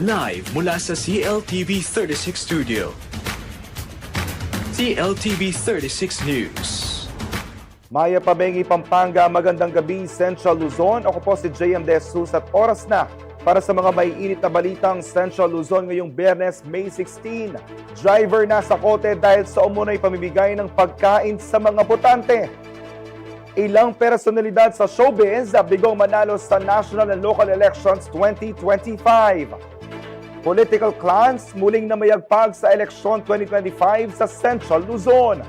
Live mula sa CLTV 36 Studio. CLTV 36 News. Maya Pabengi, Pampanga, magandang gabi, Central Luzon. Ako po si JM De Jesus at oras na para sa mga maiinit na balitang Central Luzon ngayong Biyernes, May 16. Driver na sa kote dahil sa umunay pamimigay ng pagkain sa mga botante. Ilang personalidad sa showbiz bigong manalo sa national and local elections 2025. Political clans muling namayagpag sa eleksyon 2025 sa Central Luzon.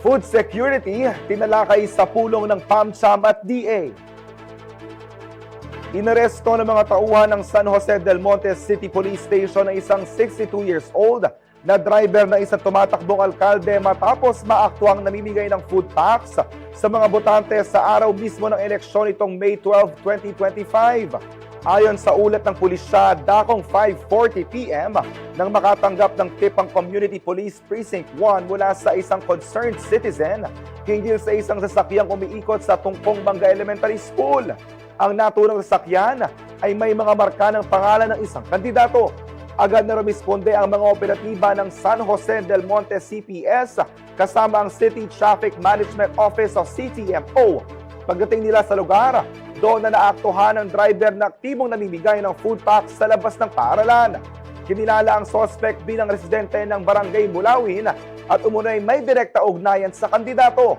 Food security tinalakay sa pulong ng PAMCHAM at DA. Inaresto ng mga tauhan ng San Jose del Monte City Police Station ang isang 62 years old na driver na isang tumatakbong alkalde matapos maaktwang namimigay ng food packs sa mga botante sa araw mismo ng eleksyon itong May 12, 2025. Ayon sa ulat ng pulisya, dakong 5:40 p.m. nang makatanggap ng tip ang Community Police Precinct 1 mula sa isang concerned citizen hinggil sa isang sasakyang umiikot sa Tungpong Mangga Elementary School. Ang naturang sasakyan ay may mga marka ng pangalan ng isang kandidato. Agad na rumisponde ang mga operatiba ng San Jose del Monte CPS kasama ang City Traffic Management Office o CTMO. Pagdating nila sa lugar, doon na naaktuhan ng driver na aktibong namimigay ng food packs sa labas ng paaralan. Kinilala ang suspect bilang residente ng Barangay Mulawin at umunay may direkta ugnayan sa kandidato.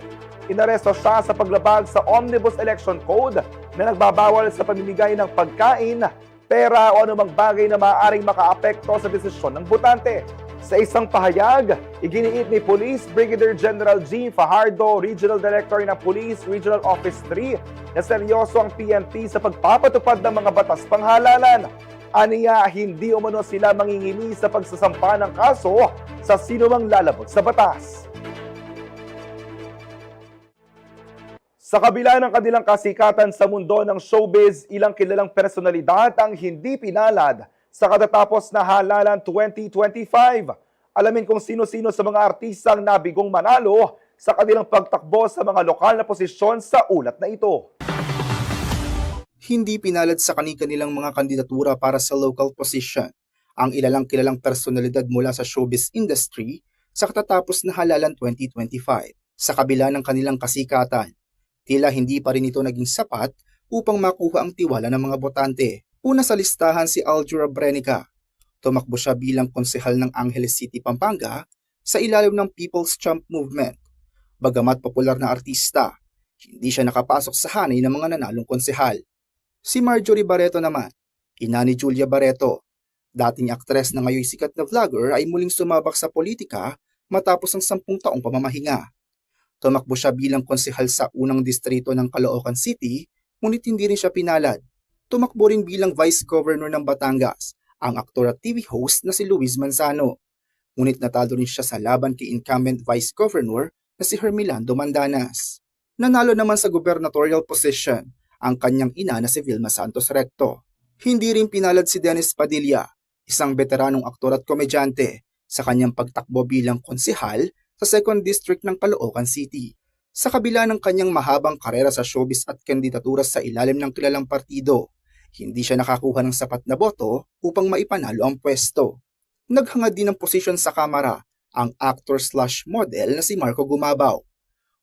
Inaresto siya sa paglabag sa Omnibus Election Code na nagbabawal sa pamimigay ng pagkain, pera o anumang bagay na maaaring makaapekto sa desisyon ng botante. Sa isang pahayag, iginiit ni Police Brigadier General G. Fajardo, Regional Director ng Police Regional Office 3, na seryoso ang PNP sa pagpapatupad ng mga batas panghalalan. Aniya, hindi umano sila mangingimi sa pagsasampa ng kaso sa sinumang lalabag sa batas. Sa kabila ng kanilang kasikatan sa mundo ng showbiz, ilang kilalang personalidad ang hindi pinalad sa katatapos na halalan 2025. Alamin kung sino-sino sa mga artistang nabigong manalo sa kanilang pagtakbo sa mga lokal na posisyon sa ulat na ito. Hindi pinalad sa kanilang mga kandidatura para sa local position ang ilalang kilalang personalidad mula sa showbiz industry sa katatapos na halalan 2025. Sa kabila ng kanilang kasikatan, tila hindi pa rin ito naging sapat upang makuha ang tiwala ng mga botante. Una sa listahan si Aljura Brenica. Tumakbo siya bilang konsehal ng Angeles City, Pampanga sa ilalim ng People's Champ Movement. Bagamat popular na artista, hindi siya nakapasok sa hanay ng mga nanalong konsehal. Si Marjorie Barreto naman, ina ni Julia Barreto, dating aktres na ngayon sikat na vlogger, ay muling sumabak sa politika matapos ang 10 taong pamamahinga. Tumakbo siya bilang konsehal sa unang distrito ng Caloocan City, ngunit hindi rin siya pinalad. Tumakbo rin bilang Vice Governor ng Batangas, ang aktor at TV host na si Luis Manzano. Ngunit natalo rin siya sa laban kay incumbent Vice Governor na si Hermelando Mandanas. Nanalo naman sa gubernatorial position ang kanyang ina na si Vilma Santos Recto. Hindi rin pinalad si Dennis Padilla, isang veteranong aktor at komedyante, sa kanyang pagtakbo bilang konsehal sa 2nd District ng Caloocan City. Sa kabila ng kanyang mahabang karera sa showbiz at kandidatura sa ilalim ng kilalang partido, hindi siya nakakuha ng sapat na boto upang maipanalo ang pwesto. Naghangad din ng posisyon sa Kamara ang actor/model na si Marco Gumabaw.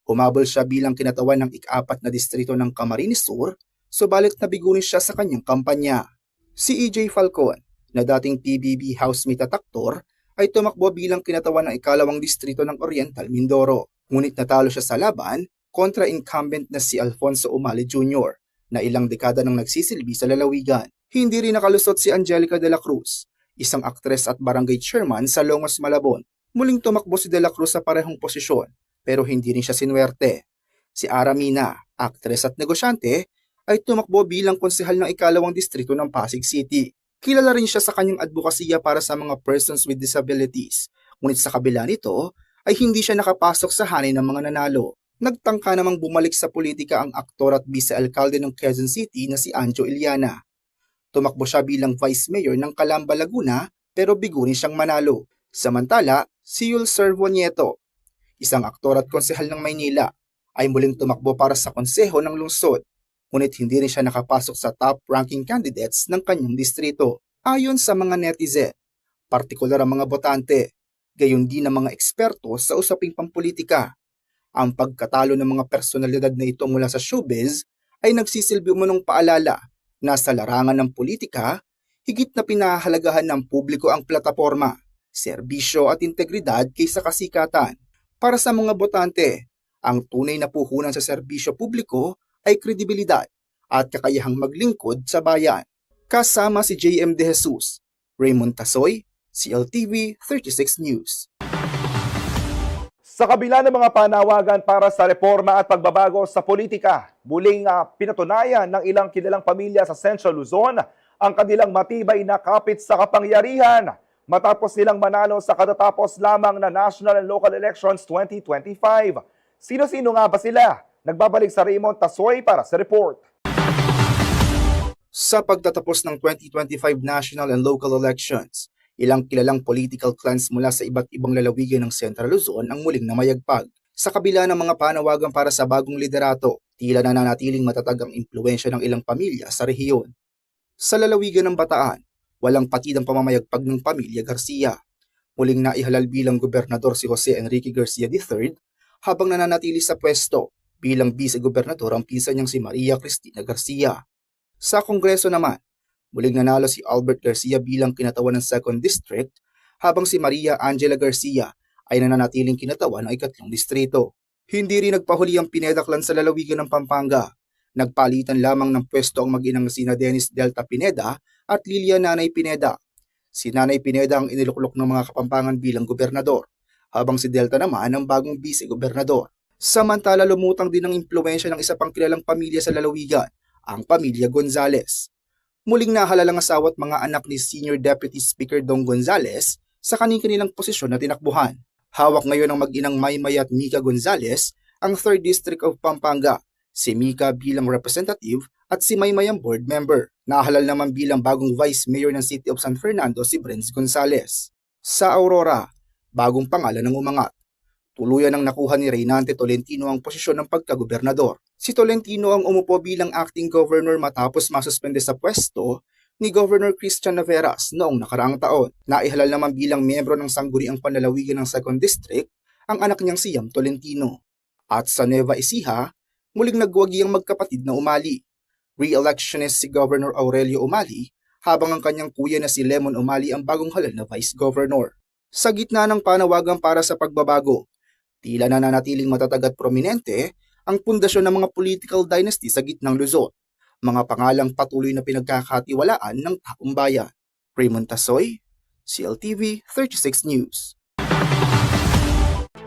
Humabol siya bilang kinatawan ng ika-4 na distrito ng Camarines Sur, subalit nabigunin siya sa kanyang kampanya. Si EJ Falcon, na dating PBB housemate at aktor, ay tumakbo bilang kinatawan ng ika-2 distrito ng Oriental Mindoro. Ngunit natalo siya sa laban kontra incumbent na si Alfonso Umali Jr. na ilang dekada nang nagsisilbi sa lalawigan. Hindi rin nakalusot si Angelica de la Cruz, isang aktres at barangay chairman sa Longos, Malabon. Muling tumakbo si de la Cruz sa parehong posisyon, pero hindi rin siya sinuwerte. Si Aramina, aktres at negosyante, ay tumakbo bilang konsehal ng ika-2 distrito ng Pasig City. Kilala rin siya sa kanyang advokasya para sa mga persons with disabilities, ngunit sa kabila nito ay hindi siya nakapasok sa hanay ng mga nanalo. Nagtangka namang bumalik sa politika ang aktor at vice-alkalde ng Quezon City na si Anjo Iliana. Tumakbo siya bilang vice mayor ng Calamba, Laguna, pero bigo rin siyang manalo. Samantala, si Yul Servo Nieto, isang aktor at konsehal ng Maynila, ay muling tumakbo para sa konseho ng lungsod, ngunit hindi rin siya nakapasok sa top-ranking candidates ng kanyang distrito. Ayon sa mga netizen, partikular ang mga botante, gayon din ang mga eksperto sa usaping pampolitika. Ang pagkatalo ng mga personalidad na ito mula sa showbiz ay nagsisilbi umunong paalala na sa larangan ng politika, higit na pinahahalagahan ng publiko ang plataporma, serbisyo at integridad kaysa kasikatan. Para sa mga botante, ang tunay na puhunan sa serbisyo publiko ay kredibilidad at kakayahang maglingkod sa bayan. Kasama si JM De Jesus, Raymond Tasoy, CLTV 36 News. Sa kabila ng mga panawagan para sa reforma at pagbabago sa politika, muling pinatunayan ng ilang kilalang pamilya sa Central Luzon ang kanilang matibay na kapit sa kapangyarihan matapos nilang manalo sa katatapos lamang na national and local elections 2025. Sino-sino nga ba sila? Nagbabalik sa Raymond Tasoy para sa report. Sa pagtatapos ng 2025 national and local elections, ilang kilalang political clans mula sa iba't ibang lalawigan ng Central Luzon ang muling namayagpag. Sa kabila ng mga panawagan para sa bagong liderato, tila nananatiling matatag ang impluwensya ng ilang pamilya sa rehiyon. Sa lalawigan ng Bataan, walang patid ang pamamayagpag ng pamilya Garcia. Muling naihalal bilang gobernador si Jose Enrique Garcia III habang nananatili sa pwesto bilang vice-gobernador ang pinsan niyang si Maria Cristina Garcia. Sa Kongreso naman, muling nanalo si Albert Garcia bilang kinatawan ng 2nd District habang si Maria Angela Garcia ay nananatiling kinatawan ng 3 distrito. Hindi rin nagpahuli ang Pineda clan sa lalawigan ng Pampanga. Nagpalitan lamang ng pwesto ang mag-inang sina Dennis Delta Pineda at Lilia Nanay Pineda. Si Nanay Pineda ang iniluklok ng mga Kapampangan bilang gobernador, habang si Delta naman ang bagong vice-gobernador. Samantala lumutang din ang impluwensya ng isa pang kilalang pamilya sa lalawigan, ang pamilya Gonzales. Muling nahalal ang asawa at mga anak ni Senior Deputy Speaker Dong Gonzales sa kanilang posisyon na tinakbuhan. Hawak ngayon ng mag-inang Maymay at Mika Gonzales ang 3rd District of Pampanga, si Mika bilang representative at si Maymay ang board member. Nahalal naman bilang bagong Vice Mayor ng City of San Fernando si Brenz Gonzales. Sa Aurora, bagong pangalan ng umangat. Tuluyan ang nakuha ni Reynante Tolentino ang posisyon ng pagkagobernador. Si Tolentino ang umupo bilang acting governor matapos masuspende sa pwesto ni Governor Christian Naveras noong nakaraang taon. Naihalal naman bilang miyembro ng sangguniang panlalawigan ng 2nd District ang anak niyang si Yam Tolentino. At sa Nueva Ecija, muling nagwagi ang magkapatid na Umali. Re-electionist si Governor Aurelio Umali habang ang kanyang kuya na si Lemon Umali ang bagong halal na Vice Governor. Sa gitna ng panawagan para sa pagbabago, tila nananatiling matatag at prominente ang pundasyon ng mga political dynasty sa gitnang Luzon, mga pangalang patuloy na pinagkakatiwalaan ng taong bayan. Raymond Tasoy, CLTV 36 News.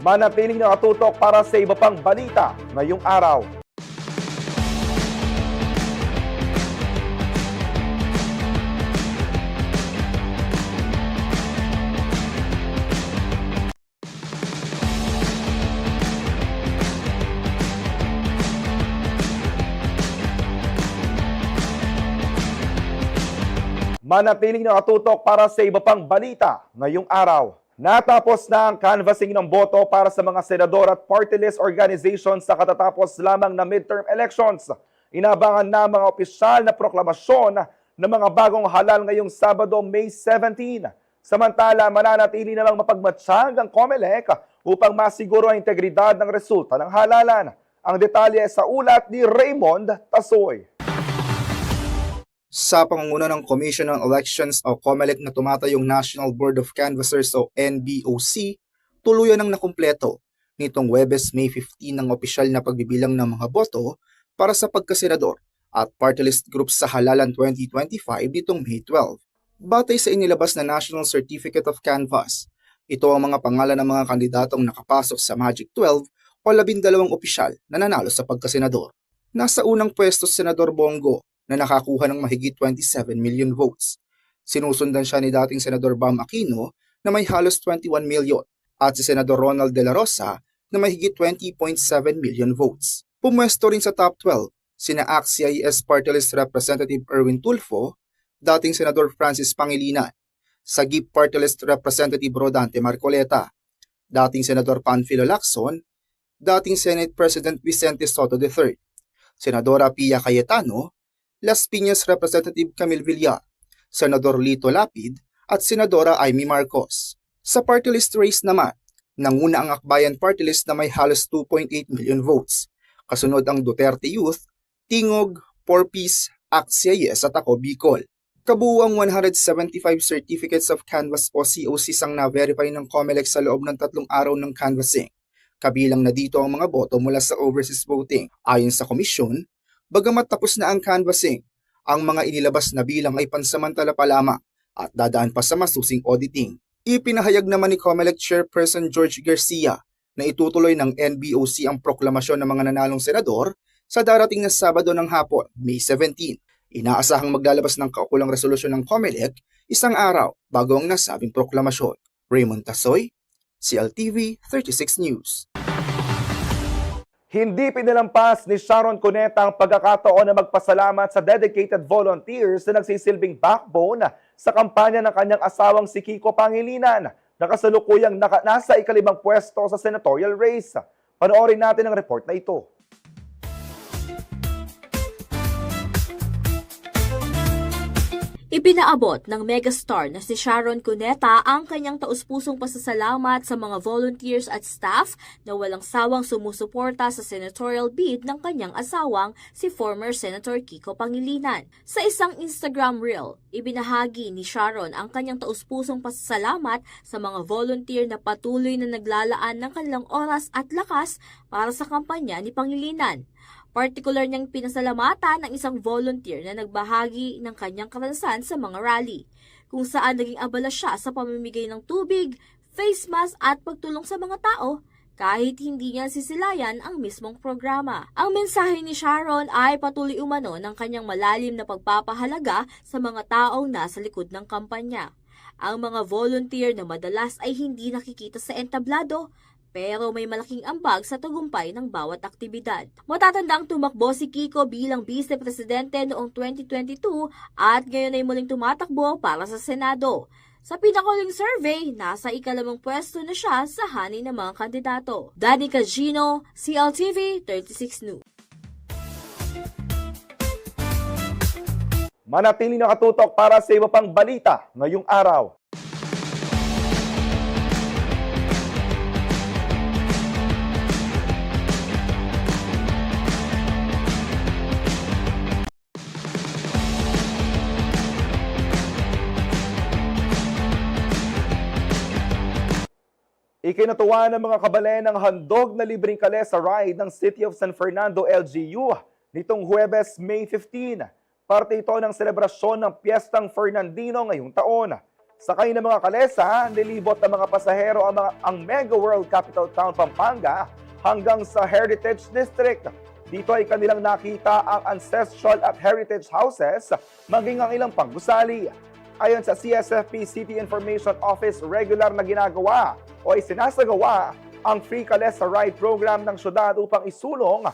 Manatiling nakatutok para sa iba pang balita ngayong araw. Manatiling nakatutok para sa iba pang balita ngayong araw. Natapos na ang canvassing ng boto para sa mga senador at party list organizations sa katatapos lamang na midterm elections. Inabangan na mga opisyal na proklamasyon ng mga bagong halal ngayong Sabado, May 17. Samantala, mananatili na lang mapagmatsyag ang COMELEC upang masiguro ang integridad ng resulta ng halalan. Ang detalye sa ulat ni Raymond Tasoy. Sa pangunguna ng Commission on Elections o COMELEC na tumatayong National Board of Canvassers o NBOC, tuluyan ang nakumpleto nitong Huwebes, May 15 ng opisyal na pagbibilang ng mga boto para sa pagkasenador at party list groups sa halalan 2025 nitong May 12. Batay sa inilabas na National Certificate of Canvass, ito ang mga pangalan ng mga kandidatong nakapasok sa Magic 12 o 12 opisyal na nanalo sa pagkasenador. Nasa unang pwesto si Senador Bongo na nakakuha ng mahigit 27 million votes. Sinusundan siya ni dating Senador Bam Aquino na may halos 21 million at si Senador Ronald De La Rosa na mahigit 20.7 million votes. Pumwesto rin sa top 12 sina ACT-CIS Party List Representative Erwin Tulfo, dating Senador Francis Pangilinan, Sagip Party List Representative Rodante Marcoleta, dating Senador Panfilo Lacson, dating Senate President Vicente Soto III, Senadora Pia Cayetano, Las Piñas Representative Camille Villar, Senador Lito Lapid at Senadora Amy Marcos. Sa party list race naman, nanguna ang Akbayan Party List na may halos 2.8 million votes. Kasunod ang Duterte Youth, Tingog, Porpis, Axia Yes at Ako Bicol. Kabuuang 175 certificates of canvass o COCs ang na-verify ng COMELEC sa loob ng 3 araw ng canvassing. Kabilang na dito ang mga boto mula sa overseas voting. Ayon sa komisyon, bagamat tapos na ang canvassing, ang mga inilabas na bilang ay pansamantala pa lamang at dadaan pa sa masusing auditing. Ipinahayag naman ni COMELEC Chairperson George Garcia na itutuloy ng NBOC ang proklamasyon ng mga nanalong senador sa darating na Sabado ng hapon, May 17. Inaasahang maglalabas ng kaukulang resolusyon ng COMELEC isang araw bago ang nasabing proklamasyon. Raymond Tasoy, CLTV 36 News. Hindi pinalampas ni Sharon Cuneta ang pagkakataon na magpasalamat sa dedicated volunteers na nagsisilbing backbone sa kampanya ng kanyang asawang si Kiko Pangilinan na kasalukuyang nasa ika-5 pwesto sa senatorial race. Panoorin natin ang report na ito. Ipinaabot ng megastar na si Sharon Cuneta ang kanyang taus-pusong pasasalamat sa mga volunteers at staff na walang sawang sumusuporta sa senatorial bid ng kanyang asawang si former Senator Kiko Pangilinan. Sa isang Instagram reel, ibinahagi ni Sharon ang kanyang taus-pusong pasasalamat sa mga volunteer na patuloy na naglalaan ng kanilang oras at lakas para sa kampanya ni Pangilinan. Partikular niyang pinasalamatan ng isang volunteer na nagbahagi ng kanyang karanasan sa mga rally, kung saan naging abala siya sa pamimigay ng tubig, face mask at pagtulong sa mga tao kahit hindi niya sisilayan ang mismong programa. Ang mensahe ni Sharon ay patuloy umano ng kanyang malalim na pagpapahalaga sa mga taong nasa likod ng kampanya. Ang mga volunteer na madalas ay hindi nakikita sa entablado, pero may malaking ambag sa tagumpay ng bawat aktibidad. Matatandang tumakbo si Kiko bilang vice-presidente noong 2022 at ngayon ay muling tumatakbo para sa Senado. Sa pinakaling survey, nasa ika-5 pwesto na siya sa hanay ng mga kandidato. Danica Gino, CLTV 36 News. Manatiling nakatutok para sa iba pang balita ngayong araw. Ikinatuwa ng mga kabalen ng handog na libreng kalesa ride ng City of San Fernando, LGU nitong Huwebes, May 15. Parte ito ng selebrasyon ng Piyestang Fernandino ngayong taon. Sakay ng mga kalesa, nilibot ng mga pasahero ang Mega World Capital Town, Pampanga hanggang sa Heritage District. Dito ay kanilang nakita ang ancestral at heritage houses, maging ang ilang panggusali. Ayon sa CSFP City Information Office, regular na ginagawa o isinasagawa ang Free Kalesa Ride program ng syudad upang isulong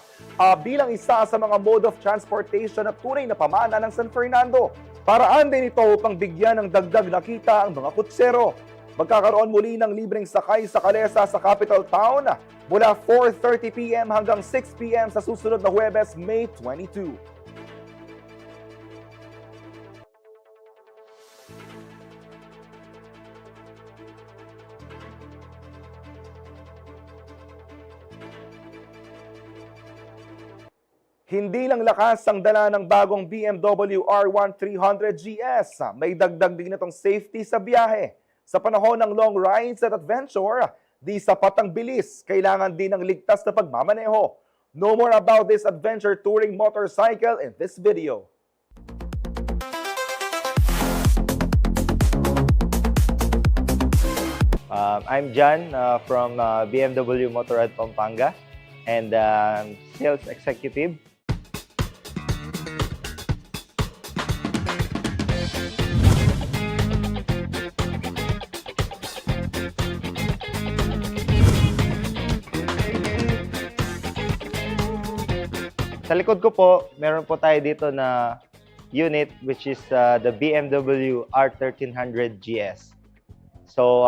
bilang isa sa mga mode of transportation at tunay na pamana ng San Fernando. Paraan din ito upang bigyan ng dagdag na kita ang mga kutsero. Magkakaroon muli ng libreng sakay sa kalesa sa Capital Town mula 4:30 p.m. hanggang 6 p.m. sa susunod na Huwebes, May 22. Hindi lang lakas ang dala ng bagong BMW R1 300 GS. May dagdag din itong safety sa biyahe. Sa panahon ng long rides at adventure, di sapat ang bilis. Kailangan din ng ligtas na pagmamaneho. Know more about this adventure touring motorcycle in this video. I'm John from BMW Motorrad Pampanga and sales executive. Sa likod ko po, meron po tayo dito na unit which is the BMW R1300 GS. So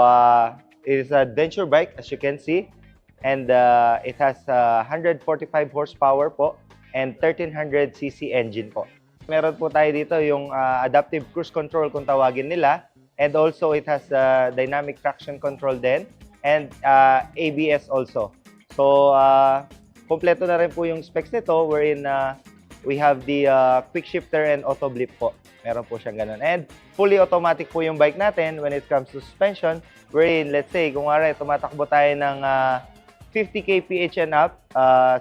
it is an adventure bike as you can see, and it has 145 horsepower po and 1300cc engine po. Meron po tayo dito yung adaptive cruise control kung tawagin nila. And also, it has dynamic traction control din. And ABS also. So, kompleto na rin po yung specs nito wherein we have the quick shifter and auto blip po. Meron po siyang ganun. And fully automatic po yung bike natin when it comes to suspension. Wherein, let's say, kung tumatakbo tayo ng 50 kph and up,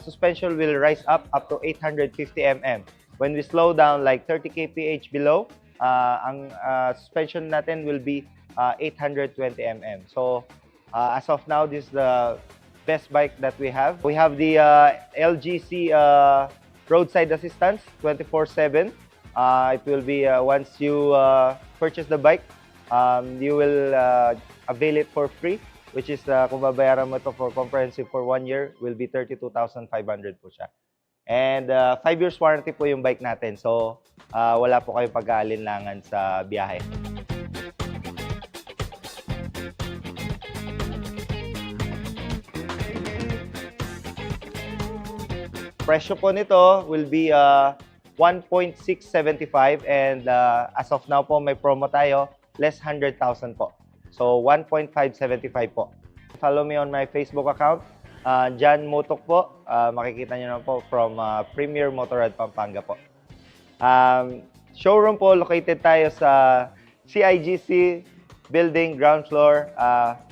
suspension will rise up to 850 mm. When we slow down like 30 kph below, ang suspension natin will be 820 mm. So, as of now, this is the best bike that we have. We have the LGC roadside assistance 24/7. It will be once you purchase the bike, you will avail it for free, which is kung babayaran mo ito for comprehensive for 1 year, will be 32,500 po siya. And 5 years warranty po yung bike natin. So, wala po kayong pag-aalinlangan sa biyahe. Presyo po nito will be 1.675 and as of now po may promo tayo, less 100,000 po. So 1.575 po. Follow me on my Facebook account, Jan Motok po. Makikita nyo na po from Premier Motorrad Pampanga po. Showroom po, located tayo sa CIGC Building, ground floor,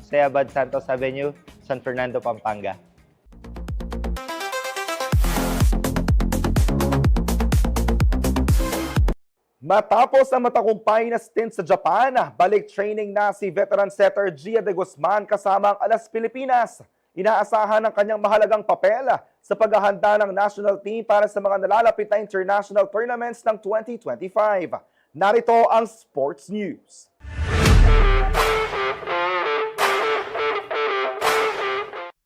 Sayabad Santos Avenue, San Fernando, Pampanga. Matapos ang matagumpay na stint sa Japan, balik training na si veteran setter Gia de Guzman kasama ang Alas Pilipinas. Inaasahan ang kanyang mahalagang papel sa paghahanda ng national team para sa mga nalalapit na international tournaments ng 2025. Narito ang Sports News.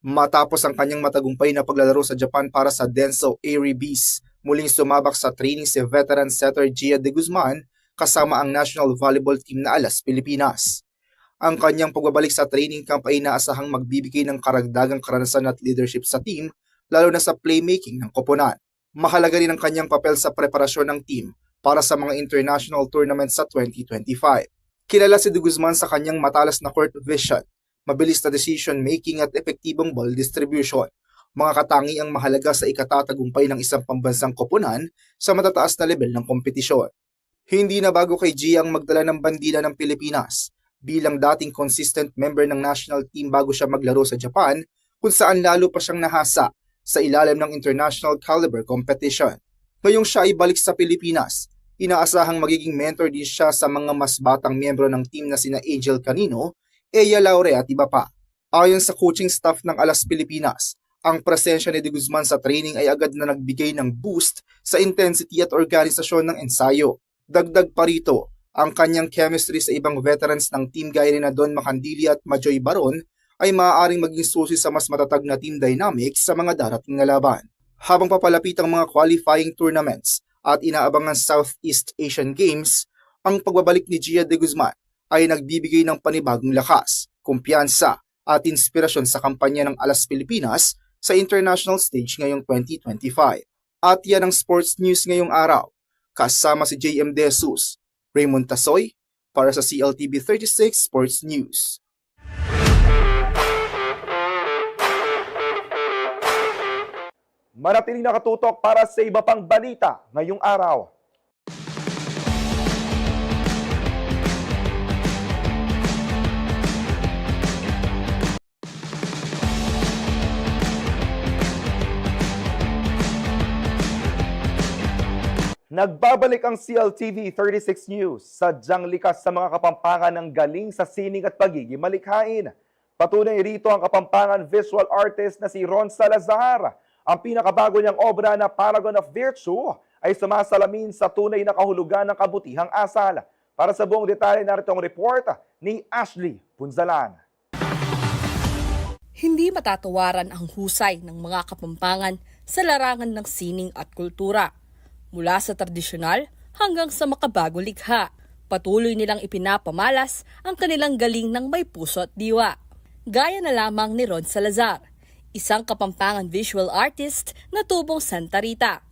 Matapos ang kanyang matagumpay na paglalaro sa Japan para sa Denso Airy Bees, muling sumabak sa training si veteran setter Gia de Guzman kasama ang national volleyball team na Alas Pilipinas. Ang kanyang pagbabalik sa training camp ay inaasahang magbibigay ng karagdagang karanasan at leadership sa team, lalo na sa playmaking ng koponan. Mahalaga rin ang kanyang papel sa preparasyon ng team para sa mga international tournaments sa 2025. Kilala si de Guzman sa kanyang matalas na court vision, mabilis na decision-making at epektibong ball distribution, mga katangiang mahalaga sa ikatatagumpay ng isang pambansang koponan sa matataas na level ng kompetisyon. Hindi na bago kay Gia ang magdala ng bandila ng Pilipinas bilang dating consistent member ng national team bago siya maglaro sa Japan, kung saan lalo pa siyang nahasa sa ilalim ng international caliber competition. Ngayong siya ay balik sa Pilipinas, inaasahang magiging mentor din siya sa mga mas batang miyembro ng team na sina Angel Canino, Eya Laure at iba pa. Ayon sa coaching staff ng Alas Pilipinas, ang presensya ni de Guzman sa training ay agad na nagbigay ng boost sa intensity at organisasyon ng ensayo. Dagdag pa rito, ang kanyang chemistry sa ibang veterans ng team gaya ni Don Macandili at Majoy Baron ay maaaring maging susi sa mas matatag na team dynamics sa mga darating na laban. Habang papalapit ang mga qualifying tournaments at inaabangan Southeast Asian Games, ang pagbabalik ni Gia de Guzman ay nagbibigay ng panibagong lakas, kumpiyansa at inspirasyon sa kampanya ng Alas Pilipinas sa international stage ngayong 2025. At yan ang sports news ngayong araw. Kasama si JM De Jesus, Raymond Tasoy, para sa CLTV 36 Sports News. Manatiling nakatutok para sa iba pang balita ngayong araw. Nagbabalik ang CLTV 36 News, sadyang likas sa mga kapampangan ng galing sa sining at pagiging malikhain. Patunay rito ang kapampangan visual artist na si Ron Salazar. Ang pinakabago niyang obra na Paragon of Virtue ay sumasalamin sa tunay na kahulugan ng kabutihang asal. Para sa buong detalye, narito ang report ni Ashley Punzalan. Hindi matatawaran ang husay ng mga kapampangan sa larangan ng sining at kultura. Mula sa tradisyonal hanggang sa makabagong likha, patuloy nilang ipinapamalas ang kanilang galing ng may puso at diwa. Gaya na lamang ni Ron Salazar, isang kapampangan visual artist na tubong Santa Rita.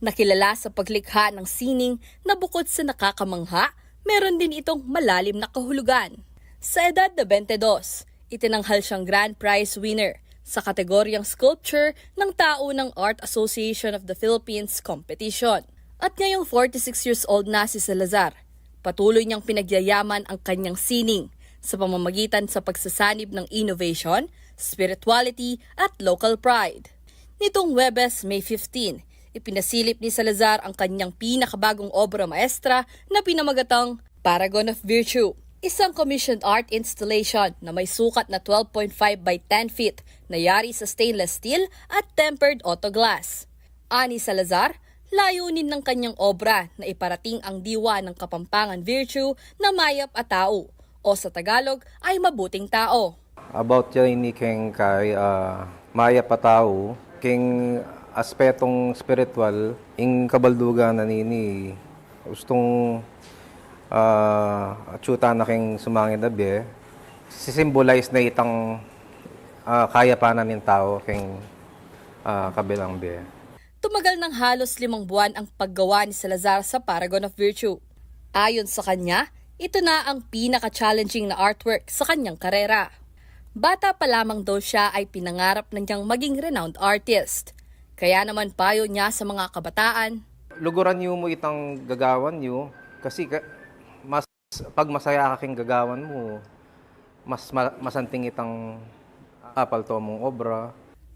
Nakilala sa paglikha ng sining na bukod sa nakakamangha, meron din itong malalim na kahulugan. Sa edad na 22, itinanghal siyang Grand Prize winner sa kategoryang Sculpture ng Taunang Art Association of the Philippines competition. At ngayong 46 years old na si Salazar, patuloy niyang pinagyayaman ang kanyang sining sa pamamagitan sa pagsasanib ng innovation, spirituality at local pride. Nitong Huwebes, May 15, ipinasilip ni Salazar ang kanyang pinakabagong obra maestra na pinamagatang Paragon of Virtue, isang commissioned art installation na may sukat na 12.5 by 10 feet na yari sa stainless steel at tempered auto glass. Ani Salazar, layunin ng kanyang obra na iparating ang diwa ng Kapampangan Virtue na mayap at tao, o sa Tagalog ay mabuting tao. About yan ni Keng kay maya patao, Keng aspetong spiritual, ing kabaldugan na nini, gustong atsuta na Keng sumangin dabi, sisimbolize na itang kaya pa namin tao Keng kabilang be. Tumagal ng halos 5 buwan ang paggawa ni Salazar sa Paragon of Virtue. Ayon sa kanya, ito na ang pinaka-challenging na artwork sa kanyang karera. Bata pa lamang daw siya ay pinangarap na niyang maging renowned artist. Kaya naman payo niya sa mga kabataan, Luguran niyo mo itang gagawan niyo kasi mas pag masaya ka king gagawan mo, mas masanting itang apal to mong obra.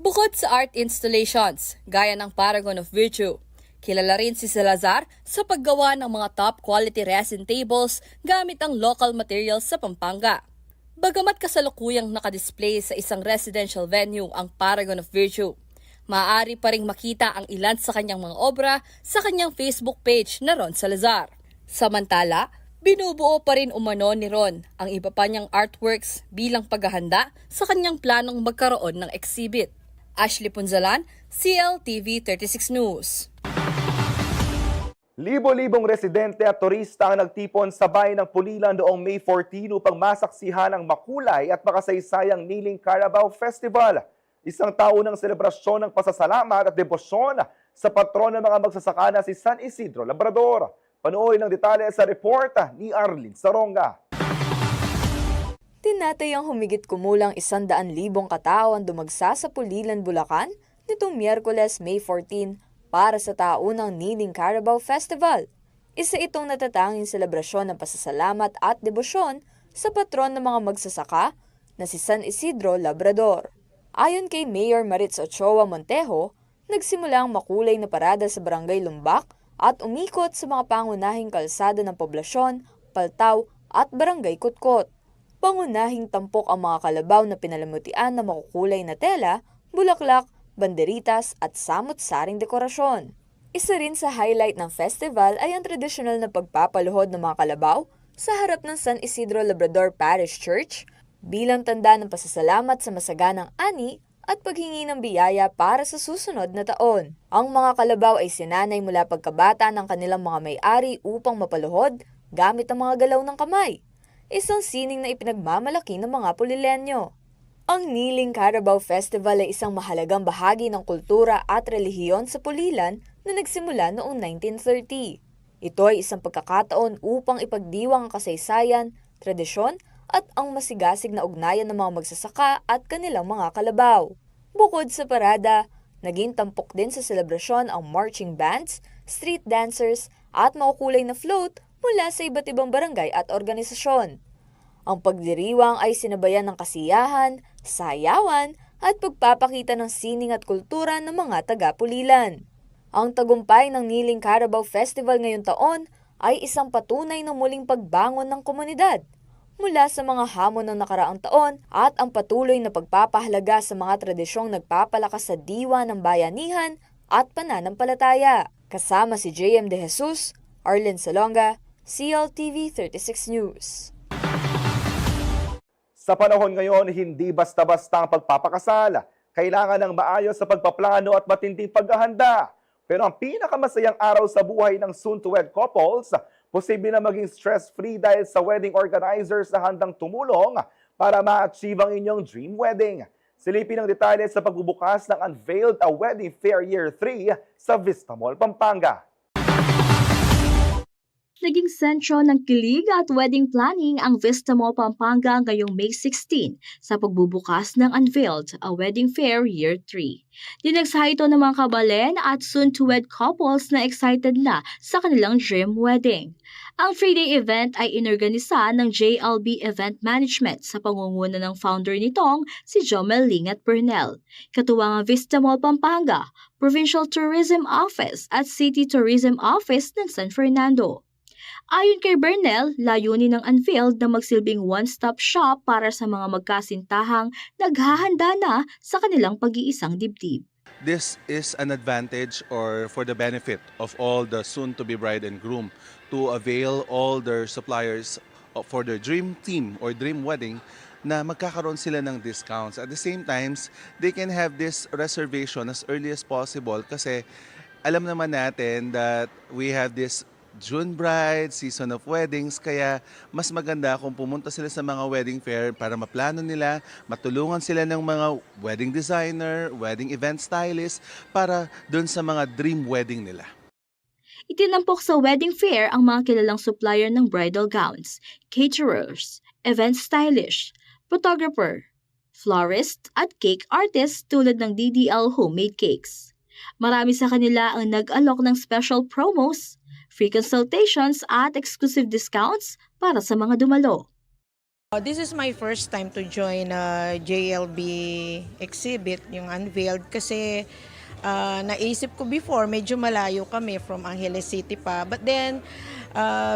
bukod sa art installations, gaya ng Paragon of Virtue, kilala rin si Salazar sa paggawa ng mga top-quality resin tables gamit ang local materials sa Pampanga. Bagamat kasalukuyang nakadisplay sa isang residential venue ang Paragon of Virtue, maaari pa ring makita ang ilan sa kanyang mga obra sa kanyang Facebook page na Ron Salazar. Samantala, binubuo pa rin umano ni Ron ang iba pa niyang artworks bilang paghahanda sa kanyang planong magkaroon ng exhibit. Ashley Punzalan, CLTV 36 News. Libo-libong residente at turista ang nagtipon sa bayan ng Pulilan noong May 14 upang masaksihan ang makulay at makasaysayang Niling Carabao Festival. Isang taunang selebrasyon ng pasasalamat at debosyon sa patron ng mga magsasaka na si San Isidro Labrador. Panoorin ang detalye sa report ni Arlene Saronga. Tinatayang humigit kumulang 100,000 katao ang dumagsa sa Pulilan, Bulacan nitong Miyerkules, May 14 para sa taunang Niling Carabao Festival. Isa itong natatanging selebrasyon ng pasasalamat at debosyon sa patron ng mga magsasaka na si San Isidro Labrador. Ayon kay Mayor Maritz Ochoa Montejo, nagsimula ang makulay na parada sa Barangay Lumbak at umikot sa mga pangunahing kalsada ng poblasyon, Paltaw at Barangay Kutkot. Pangunahing tampok ang mga kalabaw na pinalamutian na makukulay na tela, bulaklak, banderitas at samut-saring dekorasyon. Isa rin sa highlight ng festival ay ang tradisyonal na pagpapaluhod ng mga kalabaw sa harap ng San Isidro Labrador Parish Church bilang tanda ng pasasalamat sa masaganang ani at paghingi ng biyaya para sa susunod na taon. Ang mga kalabaw ay sinanay mula pagkabata ng kanilang mga may-ari upang mapaluhod gamit ang mga galaw ng kamay. Isang sining na ipinagmamalaki ng mga Pulilenyo. Ang Niling Carabao Festival ay isang mahalagang bahagi ng kultura at relihiyon sa Pulilan na nagsimula noong 1930. Ito ay isang pagkakataon upang ipagdiwang ang kasaysayan, tradisyon at ang masigasig na ugnayan ng mga magsasaka at kanilang mga kalabaw. Bukod sa parada, naging tampok din sa selebrasyon ang marching bands, street dancers at makukulay na float mula sa iba't ibang barangay at organisasyon. Ang pagdiriwang ay sinabayan ng kasiyahan, sayawan at pagpapakita ng sining at kultura ng mga taga-Pulilan. Ang tagumpay ng Niling Carabao Festival ngayong taon ay isang patunay ng muling pagbangon ng komunidad mula sa mga hamon ng nakaraang taon at ang patuloy na pagpapahalaga sa mga tradisyong nagpapalakas sa diwa ng bayanihan at pananampalataya. Kasama si JM De Jesus, Arlen Salonga, CLTV 36 News. Sa panahon ngayon, hindi basta-basta ang pagpapakasal. Kailangan ng maayos sa pagpaplano at matinding paghahanda. Pero ang pinakamasayang araw sa buhay ng soon-to-wed couples, posible na maging stress-free dahil sa wedding organizers na handang tumulong para ma-achieve ang inyong dream wedding. Silipin ang detalye sa pagbubukas ng unveiled a Wedding Fair Year 3 sa Vista Mall, Pampanga. Naging sentro ng kilig at wedding planning ang Vista Mall Pampanga ngayong May 16 sa pagbubukas ng Unveiled, a Wedding Fair Year 3. Dinagsa ito ng mga kabalen at soon-to-wed couples na excited na sa kanilang dream wedding. Ang 3-day event ay inorganisa ng JLB Event Management sa pangunguna ng founder nitong si Jomel Lingat Bernel. Katuwang ang Vista Mall Pampanga, Provincial Tourism Office at City Tourism Office ng San Fernando. Ayon kay Bernel, layunin ng Unveiled na magsilbing one-stop shop para sa mga magkasintahang naghahanda na sa kanilang pag-iisang dibdib. This is an advantage or for the benefit of all the soon-to-be bride and groom to avail all their suppliers for their dream team or dream wedding na magkakaroon sila ng discounts. At the same times, they can have this reservation as early as possible kasi alam naman natin that we have this June bride, season of weddings, kaya mas maganda kung pumunta sila sa mga wedding fair para maplano nila, matulungan sila ng mga wedding designer, wedding event stylist para dun sa mga dream wedding nila. Itinampok sa wedding fair ang mga kilalang supplier ng bridal gowns, caterers, event stylish, photographer, florist at cake artist tulad ng DDL Homemade Cakes. Marami sa kanila ang nag-alok ng special promos, free consultations at exclusive discounts para sa mga dumalo. This is my first time to join a JLB exhibit, yung Unveiled, kasi naisip ko before, medyo malayo kami from Angeles City pa. But then,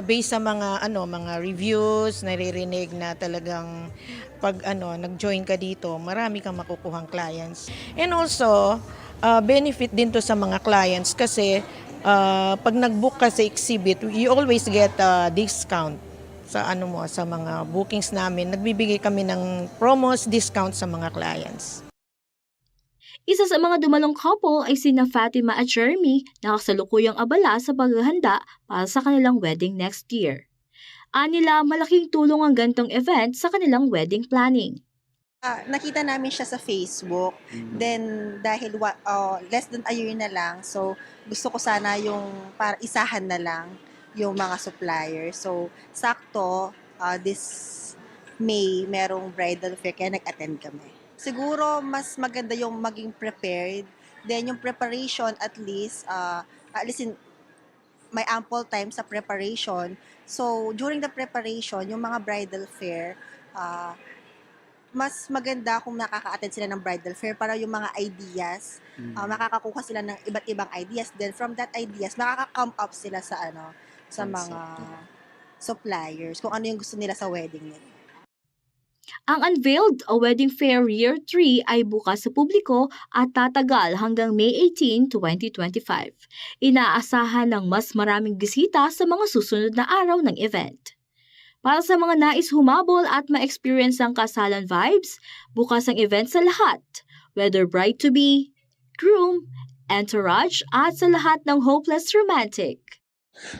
based sa mga reviews, naririnig na talagang pag nag-join ka dito, marami kang makukuhang clients. And also, benefit din to sa mga clients kasi pag nag-book ka sa exhibit, you always get a discount sa sa mga bookings namin. Nagbibigay kami ng promos, discount sa mga clients. Isa sa mga dumalong couple ay sina Fatima at Jeremy na kasalukuyang abala sa paghahanda para sa kanilang wedding next year. Anila, malaking tulong ang gantong event sa kanilang wedding planning. Nakita namin siya sa Facebook. Then dahil less than a year na lang, so gusto ko sana yung para isahan na lang yung mga suppliers. So sakto this May merong bridal fair kaya nag-attend kami. Siguro mas maganda yung maging prepared. Then yung preparation at least may ample time sa preparation. So during the preparation, yung mga bridal fair mas maganda kung nakaka-attend sila ng bridal fair para yung mga ideas, makakakuha sila ng iba't ibang ideas. Then from that ideas, makaka-come up sila sa sa mga suppliers, kung ano yung gusto nila sa wedding nila. Ang Unveiled, a Wedding Fair Year 3 ay bukas sa publiko at tatagal hanggang May 18, 2025. Inaasahan ng mas maraming bisita sa mga susunod na araw ng event. Para sa mga nais humabol at ma-experience ang kasalan vibes, bukas ang event sa lahat, whether bride-to-be, groom, entourage at sa lahat ng hopeless romantic.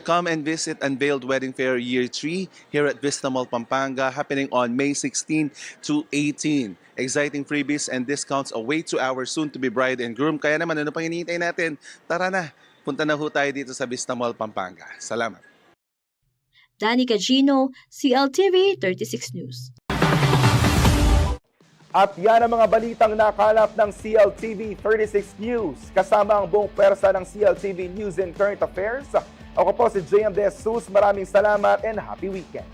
Come and visit Unveiled Wedding Fair Year 3 here at Vista Mall, Pampanga, happening on May 16 to 18. Exciting freebies and discounts await to our soon-to-be bride and groom. Kaya naman, ano pang hinihintay natin? Tara na, punta na ho tayo dito sa Vista Mall, Pampanga. Salamat. Danny Cagino, CLTV 36 News. At yan ang mga balitang nakalap ng CLTV 36 News. Kasama ang buong pwersa ng CLTV News and Current Affairs. Ako po si JM De Jesus. Maraming salamat and happy weekend.